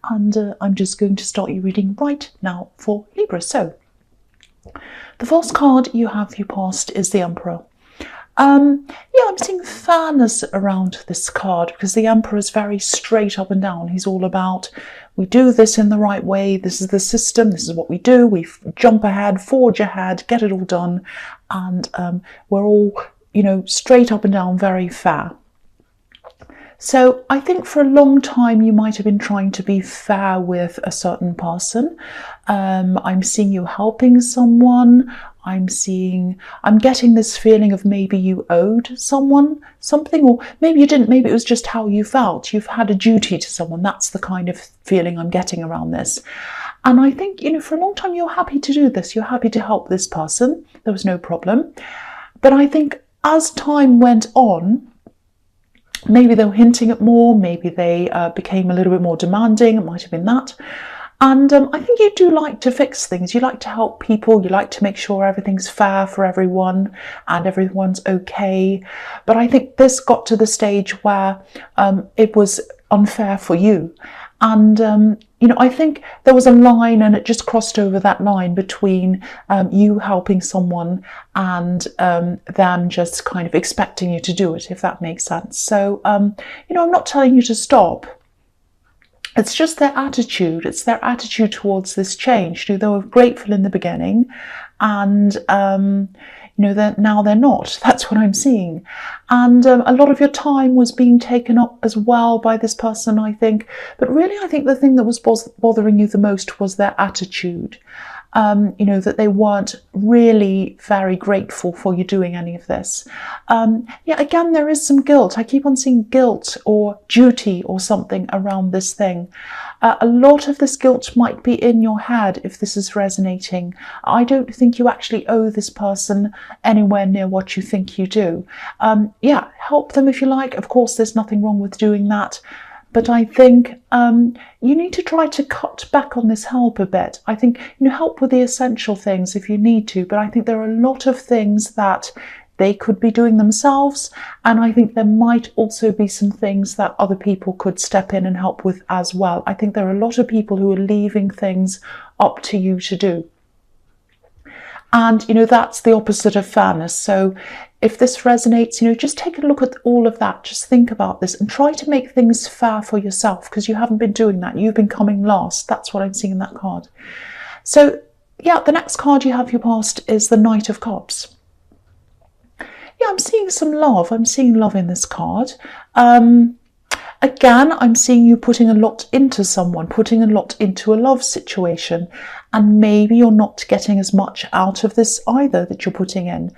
and I'm just going to start your reading right now for Libra. So, the first card you have for your past is the Emperor. Yeah, I'm seeing fairness around this card because the Emperor is very straight up and down. He's all about, we do this in the right way, this is the system, this is what we do, we jump ahead, forge ahead, get it all done, and we're all, you know, straight up and down, very fair. So I think for a long time you might have been trying to be fair with a certain person. I'm seeing you helping someone. I'm getting this feeling of maybe you owed someone something, or maybe you didn't, maybe it was just how you felt. You've had a duty to someone. That's the kind of feeling I'm getting around this. And I think, you know, for a long time you're happy to do this. You're happy to help this person. There was no problem. But I think as time went on, maybe they were hinting at more, maybe they became a little bit more demanding, it might have been that. And I think you do like to fix things, you like to help people, you like to make sure everything's fair for everyone and everyone's okay. But I think this got to the stage where it was unfair for you. And, you know, I think there was a line and it just crossed over that line between you helping someone and them just kind of expecting you to do it, if that makes sense. So, you know, I'm not telling you to stop. It's just their attitude. It's their attitude towards this change. You know, they were grateful in the beginning and, you know, now they're not. That's what I'm seeing. And a lot of your time was being taken up as well by this person, I think. But really, I think the thing that was bothering you the most was their attitude. You know, that they weren't really very grateful for you doing any of this. Yeah, again, there is some guilt. I keep on seeing guilt or duty or something around this thing. A lot of this guilt might be in your head if this is resonating. I don't think you actually owe this person anywhere near what you think you do. Yeah, help them if you like. Of course, there's nothing wrong with doing that. But I think you need to try to cut back on this help a bit. I think, you know, help with the essential things if you need to. But I think there are a lot of things that they could be doing themselves. And I think there might also be some things that other people could step in and help with as well. I think there are a lot of people who are leaving things up to you to do. And, you know, that's the opposite of fairness. So if this resonates, you know, just take a look at all of that. Just think about this and try to make things fair for yourself, because you haven't been doing that. You've been coming last. That's what I'm seeing in that card. So, yeah, the next card you have your past is the Knight of Cups. Yeah, I'm seeing some love. I'm seeing love in this card. Again, I'm seeing you putting a lot into someone, putting a lot into a love situation, and maybe you're not getting as much out of this either that you're putting in.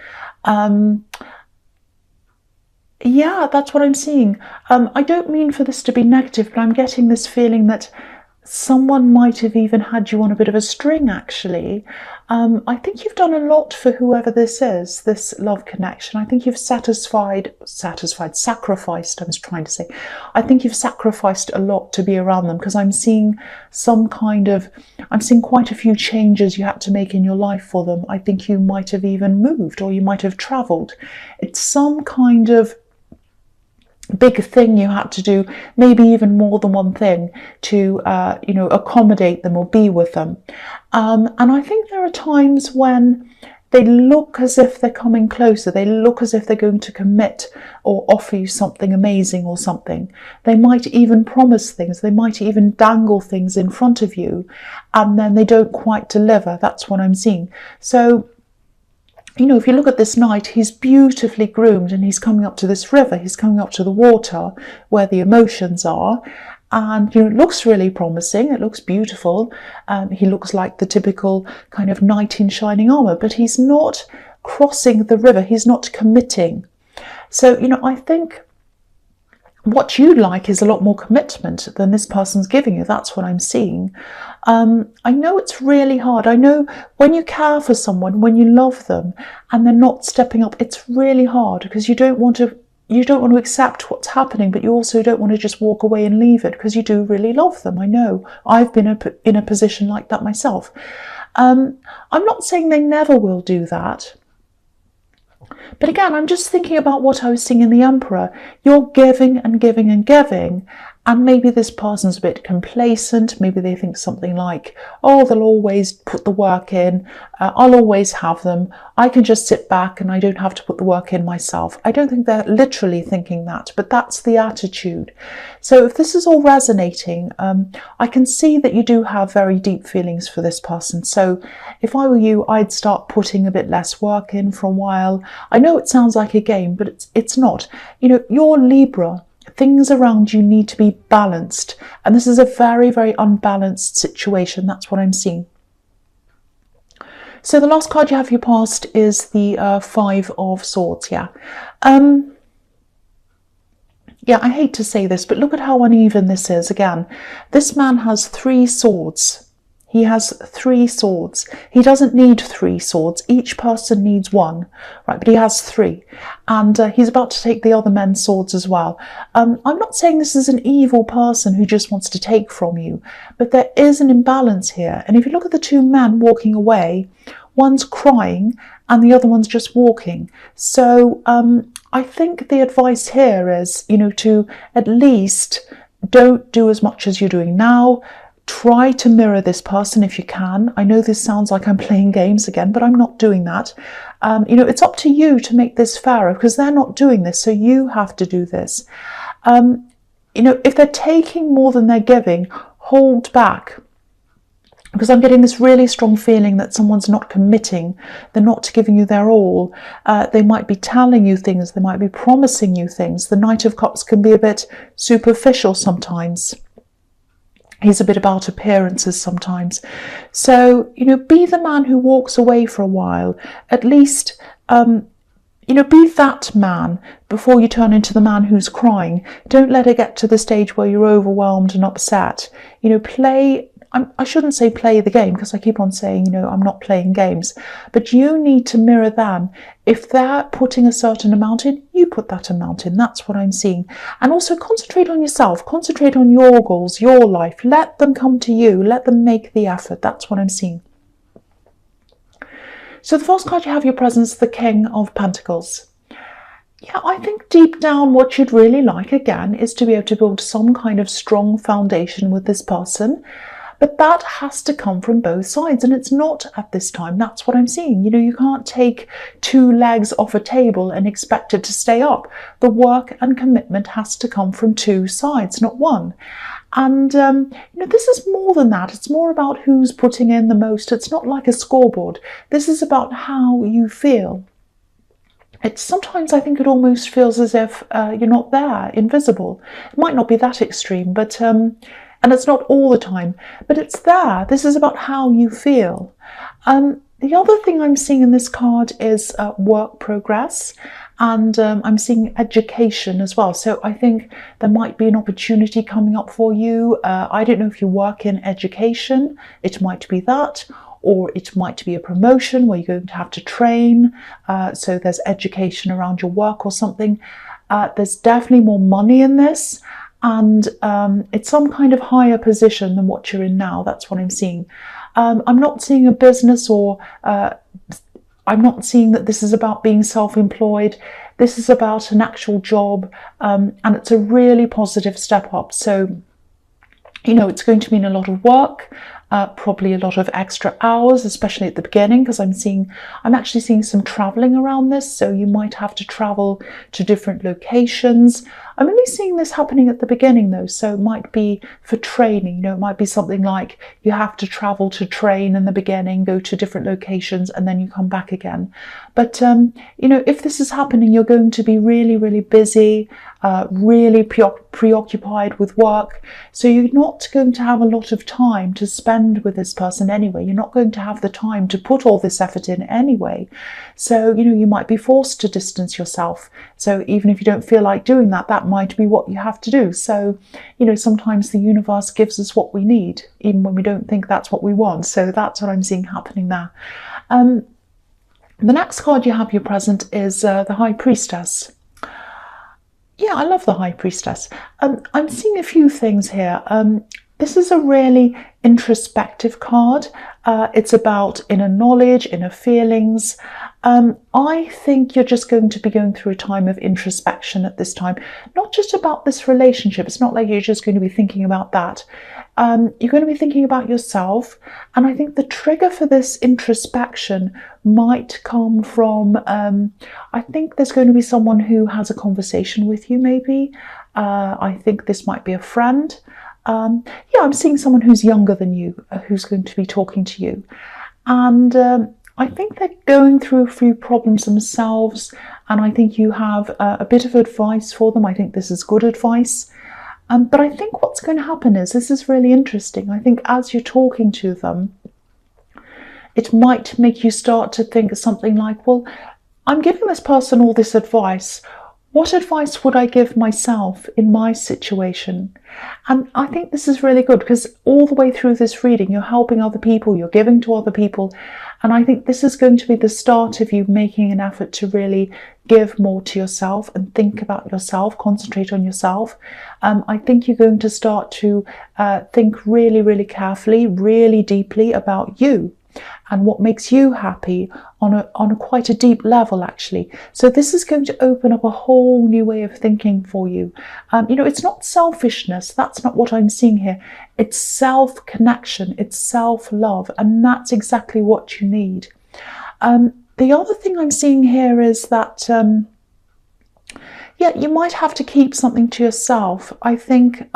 Yeah, that's what I'm seeing. I don't mean for this to be negative, but I'm getting this feeling that someone might have even had you on a bit of a string, actually. I think you've done a lot for whoever this is, this love connection. I think you've sacrificed, I was trying to say. I think you've sacrificed a lot to be around them, because I'm seeing I'm seeing quite a few changes you had to make in your life for them. I think you might have even moved, or you might have travelled. It's some kind of big thing you had to do, maybe even more than one thing, to you know, accommodate them or be with them. And I think there are times when they look as if they're coming closer, they look as if they're going to commit or offer you something amazing or something. They might even promise things, they might even dangle things in front of you, and then they don't quite deliver. That's what I'm seeing. So, you know, if you look at this knight, he's beautifully groomed and he's coming up to this river, he's coming up to the water where the emotions are, and, you know, it looks really promising, it looks beautiful. He looks like the typical kind of knight in shining armour, but he's not crossing the river, he's not committing. So, you know, I think what you'd like is a lot more commitment than this person's giving you. That's what I'm seeing. I know it's really hard. I know when you care for someone, when you love them and they're not stepping up, it's really hard, because you don't want to accept what's happening, but you also don't want to just walk away and leave it, because you do really love them. I know. I've been in a position like that myself. I'm not saying they never will do that. But again, I'm just thinking about what I was seeing in the Emperor. You're giving and giving and giving, And maybe this person's a bit complacent. Maybe they think something like, oh, they'll always put the work in. I'll always have them. I can just sit back and I don't have to put the work in myself. I don't think they're literally thinking that, but that's the attitude. So if this is all resonating, I can see that you do have very deep feelings for this person. So if I were you, I'd start putting a bit less work in for a while. I know it sounds like a game, but it's not. You know, you're Libra. Things around you need to be balanced. And this is a very, very unbalanced situation. That's what I'm seeing. So the last card you have for your past is the Five of Swords. Yeah. Yeah, I hate to say this, but look at how uneven this is. Again, this man has 3 swords. He has 3 swords. He doesn't need 3 swords. Each person needs 1, right? But he has 3. And he's about to take the other men's swords as well. I'm not saying this is an evil person who just wants to take from you, but there is an imbalance here. And if you look at the 2 men walking away, one's crying and the other one's just walking. So I think the advice here is, you know, to at least don't do as much as you're doing now. Try to mirror this person if you can. I know this sounds like I'm playing games again, but I'm not doing that. You know, it's up to you to make this fairer because they're not doing this, so you have to do this. You know, if they're taking more than they're giving, hold back. Because I'm getting this really strong feeling that someone's not committing, they're not giving you their all. They might be telling you things, they might be promising you things. The Knight of Cups can be a bit superficial sometimes. He's a bit about appearances sometimes. So, you know, be the man who walks away for a while. At least, you know, be that man before you turn into the man who's crying. Don't let it get to the stage where you're overwhelmed and upset. You know, I shouldn't say play the game because I keep on saying, you know, I'm not playing games. But you need to mirror them. If they're putting a certain amount in, you put that amount in. That's what I'm seeing. And also concentrate on yourself. Concentrate on your goals, your life. Let them come to you. Let them make the effort. That's what I'm seeing. So the first card you have your presence, the King of Pentacles. Yeah, I think deep down what you'd really like, again, is to be able to build some kind of strong foundation with this person. But that has to come from both sides, and it's not at this time. That's what I'm seeing. You know, you can't take 2 legs off a table and expect it to stay up. The work and commitment has to come from 2 sides, not 1. And, you know, this is more than that. It's more about who's putting in the most. It's not like a scoreboard. This is about how you feel. Sometimes I think it almost feels as if you're not there, invisible. It might not be that extreme, but... and it's not all the time, but it's there. This is about how you feel. The other thing I'm seeing in this card is work progress, and I'm seeing education as well. So I think there might be an opportunity coming up for you. I don't know if you work in education. It might be that, or it might be a promotion where you're going to have to train. So there's education around your work or something. There's definitely more money in this. And it's some kind of higher position than what you're in now. That's what I'm seeing. I'm not seeing a business, or I'm not seeing that this is about being self-employed. This is about an actual job, and it's a really positive step up. So, you know, it's going to mean a lot of work, probably a lot of extra hours, especially at the beginning, because I'm actually seeing some traveling around this. So you might have to travel to different locations. I'm only seeing this happening at the beginning though, so it might be for training. You know, it might be something like you have to travel to train in the beginning, go to different locations, and then you come back again. But, you know, if this is happening, you're going to be really, really busy, really preoccupied with work. So you're not going to have a lot of time to spend with this person anyway. You're not going to have the time to put all this effort in anyway. So, you know, you might be forced to distance yourself. So even if you don't feel like doing that, that might be what you have to do. So, you know, sometimes the universe gives us what we need, even when we don't think that's what we want. So that's what I'm seeing happening there. The next card you have your present is the High Priestess. Yeah, I love the High Priestess. I'm seeing a few things here. This is a really introspective card. It's about inner knowledge, inner feelings. I think you're just going to be going through a time of introspection at this time. Not just about this relationship. It's not like you're just going to be thinking about that. You're going to be thinking about yourself. And I think the trigger for this introspection might come from, I think there's going to be someone who has a conversation with you, maybe. I think this might be a friend. Yeah, I'm seeing someone who's younger than you, who's going to be talking to you. And I think they're going through a few problems themselves, and I think you have a bit of advice for them. I think this is good advice. But I think what's going to happen is, this is really interesting. I think as you're talking to them, it might make you start to think something like, well, I'm giving this person all this advice. What advice would I give myself in my situation? And I think this is really good, because all the way through this reading, you're helping other people, you're giving to other people. And I think this is going to be the start of you making an effort to really give more to yourself and think about yourself, concentrate on yourself. I think you're going to start to think really, really carefully, really deeply about you and what makes you happy on a quite a deep level, actually. So this is going to open up a whole new way of thinking for you. You know, it's not selfishness. That's not what I'm seeing here. It's self-connection. It's self-love. And that's exactly what you need. The other thing I'm seeing here is that, yeah, you might have to keep something to yourself. I think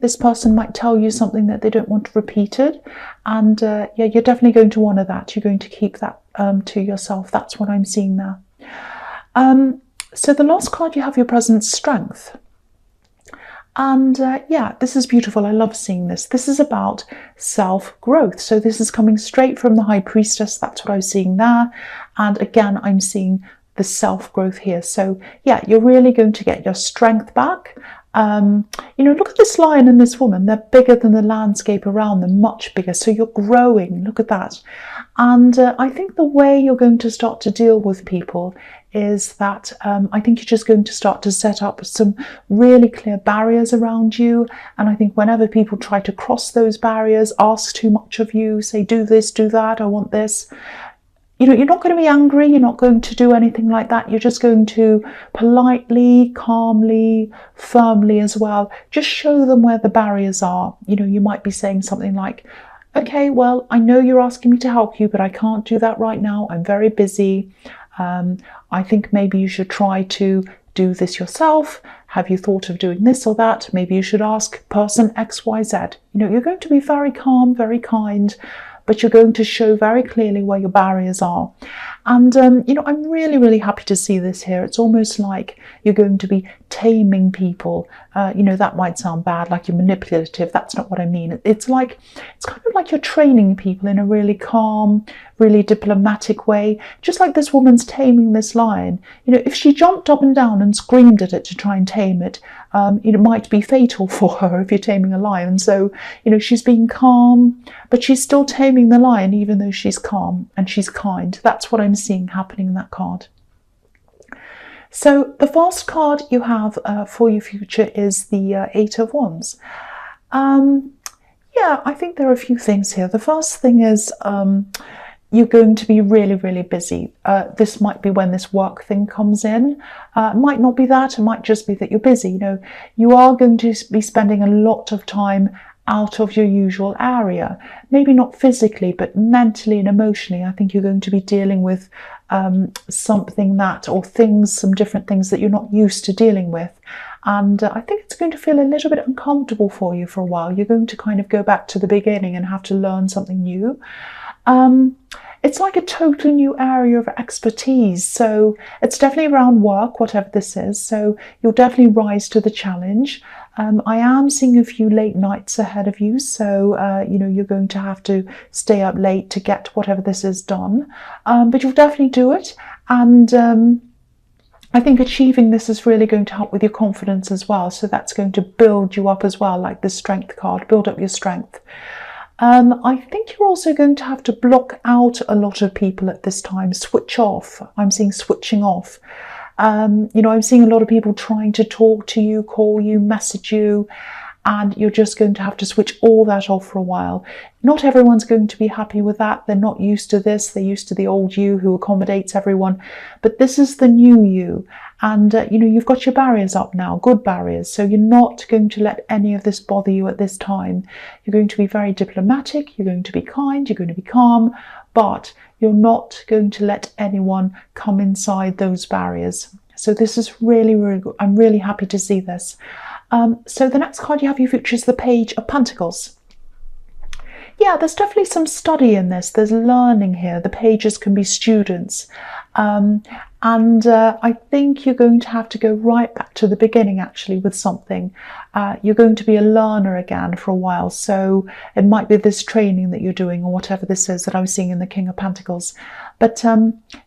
this person might tell you something that they don't want repeated. And yeah, you're definitely going to honor that. You're going to keep that to yourself. That's what I'm seeing there. So the last card, you have your present strength. And yeah, this is beautiful. I love seeing this. This is about self-growth. So this is coming straight from the High Priestess. That's what I was seeing there. And again, I'm seeing the self-growth here. So yeah, you're really going to get your strength back. You know, look at this lion and this woman. They're bigger than the landscape around them, much bigger. So you're growing. Look at that. And I think the way you're going to start to deal with people is that I think you're just going to start to set up some really clear barriers around you. And I think whenever people try to cross those barriers, ask too much of you, say, do this, do that, I want this, you know, you're not going to be angry. You're not going to do anything like that. You're just going to politely, calmly, firmly as well, just show them where the barriers are. You know, you might be saying something like, okay, well, I know you're asking me to help you, but I can't do that right now. I'm very busy. I think maybe you should try to do this yourself. Have you thought of doing this or that? Maybe you should ask person XYZ. You know, you're going to be very calm, very kind, but you're going to show very clearly where your barriers are. And, you know, I'm really, really happy to see this here. It's almost like you're going to be taming people. You know, that might sound bad, like you're manipulative. That's not what I mean. It's kind of like you're training people in a really calm, really diplomatic way. Just like this woman's taming this lion. You know, if she jumped up and down and screamed at it to try and tame it, it might be fatal for her if you're taming a lion. So, you know, she's being calm, but she's still taming the lion, even though she's calm and she's kind. That's what I'm seeing happening in that card. So the first card you have for your future is the Eight of Wands. Yeah, I think there are a few things here. The first thing is you're going to be really, really busy. This might be when this work thing comes in. It might not be that. It might just be that you're busy. You know, you are going to be spending a lot of time out of your usual area. Maybe not physically, but mentally and emotionally. I think you're going to be dealing with something that, or things, some different things that you're not used to dealing with. And I think it's going to feel a little bit uncomfortable for you for a while. You're going to kind of go back to the beginning and have to learn something new. It's like a totally new area of expertise. So it's definitely around work, whatever this is. So you'll definitely rise to the challenge. I am seeing a few late nights ahead of you. So, you know, you're going to have to stay up late to get whatever this is done. But you'll definitely do it. And I think achieving this is really going to help with your confidence as well. So that's going to build you up as well, like the strength card, build up your strength. I think you're also going to have to block out a lot of people at this time, switch off. I'm seeing switching off. You know, I'm seeing a lot of people trying to talk to you, call you, message you. and you're just going to have to switch all that off for a while. Not everyone's going to be happy with that. They're not used to this. They're used to the old you who accommodates everyone. But this is the new you. And, you know, you've got your barriers up now, good barriers. So you're not going to let any of this bother you at this time. You're going to be very diplomatic. You're going to be kind. You're going to be calm. But you're not going to let anyone come inside those barriers. So this is really, really good. I'm really happy to see this. So the next card you have, you feature is the Page of Pentacles. Yeah, there's definitely some study in this. There's learning here. The pages can be students. I think you're going to have to go right back to the beginning, actually, with something. You're going to be a learner again for a while. So it might be this training that you're doing or whatever this is that I was seeing in the King of Pentacles. But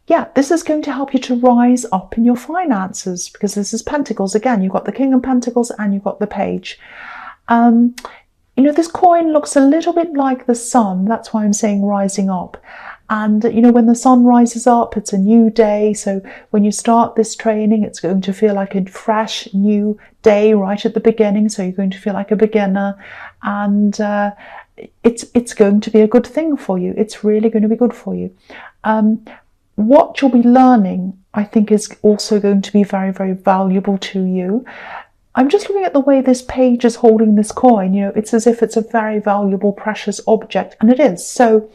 yeah, this is going to help you to rise up in your finances, because this is Pentacles. Again, you've got the King of Pentacles and you've got the Page. You know, this coin looks a little bit like the sun. That's why I'm saying rising up. And, you know, when the sun rises up, it's a new day. So when you start this training, it's going to feel like a fresh new day right at the beginning. So you're going to feel like a beginner. And it's going to be a good thing for you. It's really going to be good for you. What you'll be learning, I think, is also going to be very, very valuable to you. I'm just looking at the way this page is holding this coin. You know, it's as if it's a very valuable, precious object, and it is. So,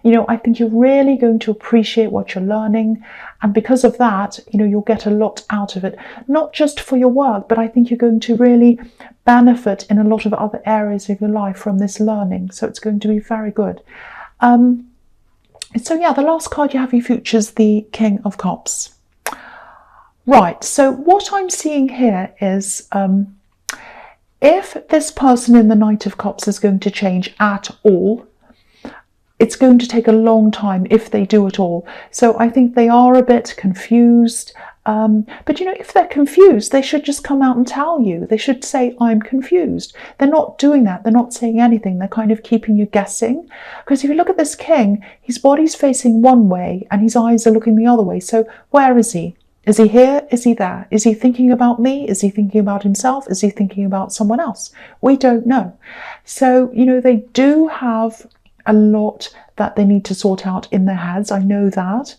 you know, I think you're really going to appreciate what you're learning. And because of that, you know, you'll get a lot out of it, not just for your work, but I think you're going to really benefit in a lot of other areas of your life from this learning. So it's going to be very good. So yeah, the last card you have, you features the King of Cups. Right, so what I'm seeing here is if this person in the Knight of Cups is going to change at all, it's going to take a long time if they do at all. So I think they are a bit confused. But, you know, if they're confused, they should just come out and tell you. They should say, I'm confused. They're not doing that. They're not saying anything. They're kind of keeping you guessing. Because if you look at this king, his body's facing one way and his eyes are looking the other way. So where is he? Is he here? Is he there? Is he thinking about me? Is he thinking about himself? Is he thinking about someone else? We don't know. So, you know, they do have a lot that they need to sort out in their heads. I know that.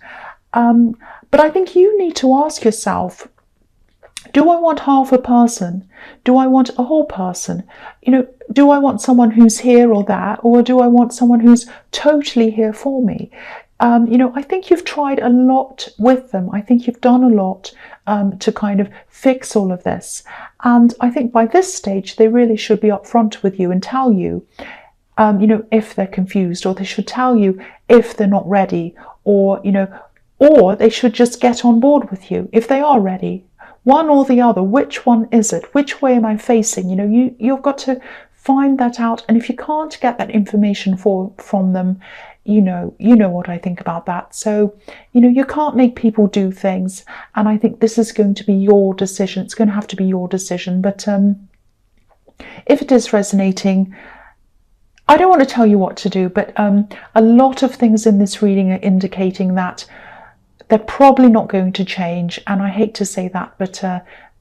But I think you need to ask yourself, do I want half a person? Do I want a whole person? You know, do I want someone who's here or there? Or do I want someone who's totally here for me? You know, I think you've tried a lot with them. I think you've done a lot to kind of fix all of this. And I think by this stage, they really should be upfront with you and tell you, you know, if they're confused, or they should tell you if they're not ready, or, you know, or they should just get on board with you if they are ready. One or the other. Which one is it? Which way am I facing? You know, you've got to find that out. And if you can't get that information from them, you know what I think about that. So, you know, you can't make people do things. And I think this is going to be your decision. It's going to have to be your decision. But if it is resonating, I don't want to tell you what to do, but a lot of things in this reading are indicating that they're probably not going to change. And I hate to say that, but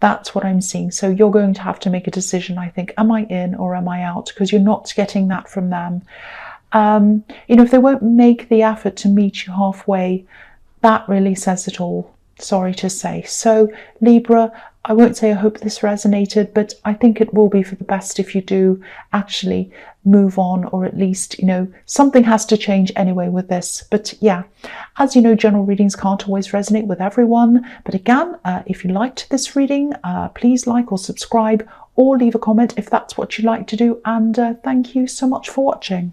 that's what I'm seeing. So you're going to have to make a decision, I think. Am I in or am I out? Because you're not getting that from them. You know, if they won't make the effort to meet you halfway, that really says it all. Sorry to say. So Libra, I won't say I hope this resonated, but I think it will be for the best if you do actually move on, or at least, you know, something has to change anyway with this. But yeah, as you know, general readings can't always resonate with everyone. But again, if you liked this reading, please like or subscribe, or leave a comment if that's what you'd like to do. And thank you so much for watching.